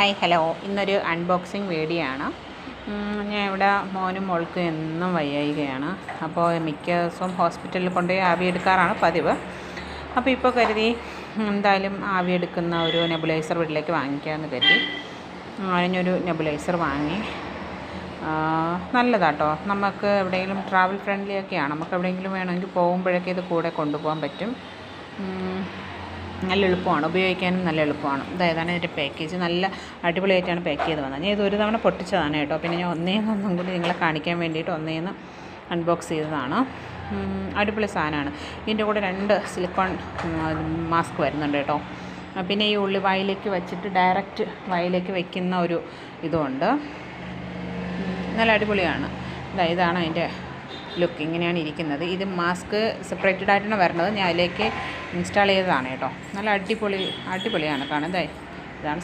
Hi hello, ഇന്നൊരു unboxing video ആണ്. ഞാൻ ഇവിടെ മോനും മോൾക്കും എന്നും വയ്യായികയാണ്. അപ്പോൾ മിക്ക ദിവസവും ഹോസ്പിറ്റലിൽ കൊണ്ടുപോയി ആവി എടുക്കാറാണ് പതിവ്. അപ്പോൾ ഇപ്പോൾ കരുതി എന്തായാലും ആവി എടുക്കുന്ന ഒരു നെബുലൈസർ വീട്ടിലേക്ക് വാങ്ങിക്കാമെന്ന് കരുതി അതിനൊരു നെബുലൈസർ വാങ്ങി. നല്ലതാട്ടോ, നമുക്ക് എവിടെയെങ്കിലും ട്രാവൽ ഫ്രണ്ട്ലി ഒക്കെയാണ്. നമുക്ക് എവിടെയെങ്കിലും വേണമെങ്കിൽ പോകുമ്പോഴൊക്കെ ഇത് കൂടെ കൊണ്ടുപോകാൻ പറ്റും. നല്ല എളുപ്പമാണ്, ഉപയോഗിക്കാനും നല്ല എളുപ്പമാണ്. ഇതാണ് ഇതിൻ്റെ പാക്കേജ്. നല്ല അടിപൊളിയായിട്ടാണ് പാക്ക് ചെയ്ത് വന്നത്. ഞാൻ ഇത് ഒരു തവണ പൊട്ടിച്ചതാണ് കേട്ടോ. പിന്നെ ഞാൻ ഒന്നും കൂടി നിങ്ങളെ കാണിക്കാൻ വേണ്ടിയിട്ട് ഒന്നേന്ന് അൺബോക്സ് ചെയ്തതാണ്. അടിപൊളി സാധനമാണ്. ഇതിൻ്റെ കൂടെ 2 സിലിക്കോൺ മാസ്ക് വരുന്നുണ്ട് കേട്ടോ. പിന്നെ ഈ ഉള്ളി വായിലേക്ക് വെച്ചിട്ട് ഡയറക്റ്റ് വായിലേക്ക് വയ്ക്കുന്ന ഒരു ഇതുമുണ്ട്. നല്ല അടിപൊളിയാണ്. ഇതാണ് അതിൻ്റെ ലുക്ക്. ഇങ്ങനെയാണ് ഇരിക്കുന്നത്. ഇത് മാസ്ക് സെപ്പറേറ്റഡ് ആയിട്ടാണ് വരുന്നത്. ഞാൻ അതിലേക്ക് ഇൻസ്റ്റാൾ ചെയ്തതാണ് കേട്ടോ. നല്ല അടിപൊളിയാണ് കാണാൻ. ഇതാണ്